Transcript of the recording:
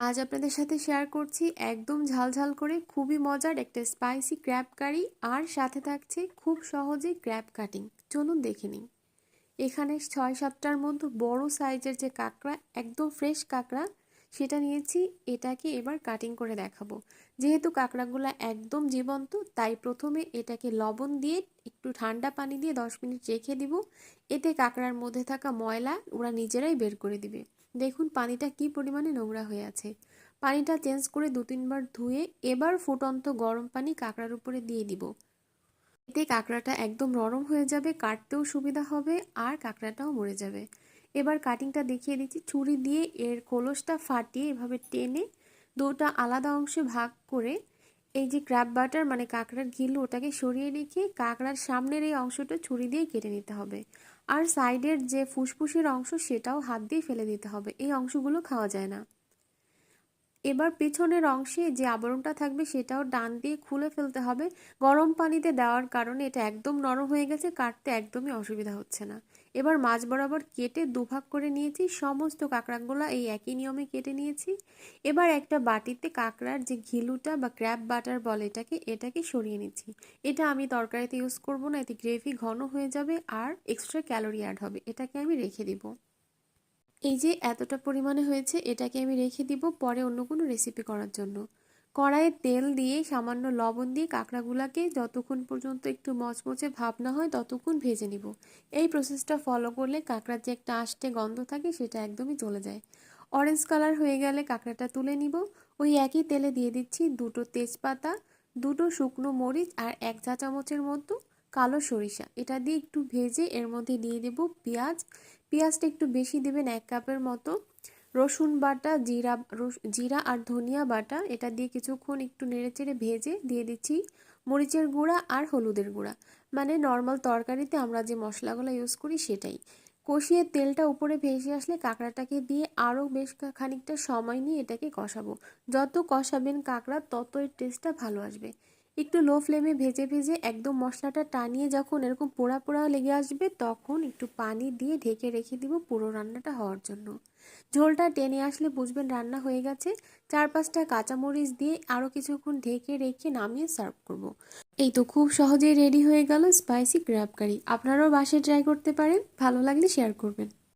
আজ আপনাদের সাথে শেয়ার করছি একদম ঝালঝাল করে খুবই মজার একটা স্পাইসি ক্র্যাব কারি, আর সাথে থাকছে খুব সহজে ক্র্যাব কাটিং। চলুন দেখে নিই। এখানে 6-7টার মধ্যে বড় সাইজের যে কাঁকড়া, একদম ফ্রেশ কাঁকড়া, সেটা নিয়েছি। এটাকে এবার কাটিং করে দেখাবো। যেহেতু কাঁকড়াগুলো একদম জীবন্ত, তাই প্রথমে এটাকে লবণ দিয়ে একটু ঠান্ডা পানি দিয়ে 10 মিনিট রেখে দিব। এতে কাঁকড়ার মধ্যে থাকা ময়লা ওরা নিজেরাই বের করে দিবে। দেখুন পানিটা কি পরিমাণে নোংরা হয়ে আছে। পানিটা চেঞ্জ করে 2-3 বার ধুয়ে এবার ফুটন্ত গরম পানি কাঁকড়ার উপরে দিয়ে দিব। এতে কাঁকড়াটা একদম নরম হয়ে যাবে, কাটতেও সুবিধা হবে, আর কাঁকড়াটাও মরে যাবে। এবার কাটিংটা দেখিয়ে দিচ্ছি। ছুরি দিয়ে এর খোলসটা ফাটিয়ে এভাবে টেনে দুটো আলাদা অংশে ভাগ করে এই যে ক্র্যাব বাটার মানে কাঁকড়ার ঘিলু, ওটাকে সরিয়ে রেখে কাঁকড়ার সামনের এই অংশটা ছুরি দিয়ে কেটে নিতে হবে। আর সাইডের যে ফুসফুসের অংশ সেটাও হাত দিয়ে ফেলে দিতে হবে, এই অংশগুলো খাওয়া যায় না। এবার পেছনের অংশে যে আবরণটা থাকবে সেটাও ডান দিয়ে খুলে ফেলতে হবে। গরম পানিতে দেওয়ার কারণে এটা একদম নরম হয়ে গেছে, কাটতে একদমই অসুবিধা হচ্ছে না। এবার মাঝ বরাবর কেটে দুভাগ করে নিয়েছি। সমস্ত কাঁকড়াগুলো এই একই নিয়মে কেটে নিয়েছি। এবার একটা বাটিতে কাঁকড়ার যে ঘিলুটা বা ক্র্যাব বাটার বলে এটাকে সরিয়ে নিচ্ছি। এটা আমি তরকারিতে ইউজ করব না, এতে গ্রেভি ঘন হয়ে যাবে আর এক্সট্রা ক্যালোরি অ্যাড হবে। এটাকে আমি রেখে দিব। এই যে এতটা পরিমাণে হয়েছে, এটাকে আমি রেখে দিব পরে অন্য কোনো রেসিপি করার জন্য। কড়াইয়ে তেল দিয়ে সামান্য লবণ দিয়ে কাঁকড়াগুলোকে যতক্ষণ পর্যন্ত একটু মচমচে ভাব না হয় ততক্ষণ ভেজে নিব। এই প্রসেসটা ফলো করলে কাঁকড়ার যে একটা আষ্টে গন্ধ থাকে সেটা একদমই চলে যায়। অরেঞ্জ কালার হয়ে গেলে কাঁকড়াটা তুলে নিব। ওই একই তেলে দিয়ে দিচ্ছি 2টো তেজপাতা, 2টো শুকনো মরিচ আর 1 চা চামচের মতো কালো সরিষা। এটা দিয়ে একটু ভেজে এর মধ্যে দিয়ে দেব পেঁয়াজ। পেঁয়াজটা একটু বেশি দিবেন, 1 কাপের মতো। রসুন বাটা, জিরা আর ধনিয়া বাটা, এটা দিয়ে কিছুক্ষণ একটু নেড়েচেড়ে ভেজে দিয়ে দিচ্ছি মরিচের গুঁড়া আর হলুদের গুঁড়া, মানে নর্মাল তরকারিতে আমরা যে মশলাগুলো ইউজ করি সেটাই। কষিয়ে তেলটা উপরে ভেসে আসলে কাঁকড়াটাকে দিয়ে আরও বেশ খানিকটা সময় নিয়ে এটাকে কষাবো। যত কষাবেন কাঁকড়া তত এর টেস্টটা ভালো আসবে। একটু লো ফ্লেমে ভেজে ভেজে একদম মশলাটা টানিয়ে যখন এরকম পোড়া পোড়া লেগে আসবে তখন একটু পানি দিয়ে ঢেকে রেখে দিব পুরো রান্নাটা হওয়ার জন্য। ঝোলটা টেনে আসলে বুঝবেন রান্না হয়ে গেছে। 4-5টা কাঁচামরিচ দিয়ে আরও কিছুক্ষণ ঢেকে রেখে নামিয়ে সার্ভ করব। এই তো খুব সহজেই রেডি হয়ে গেল স্পাইসি ক্র্যাব কারি। আপনারাও বাসায় ট্রাই করতে পারেন। ভালো লাগলে শেয়ার করবেন।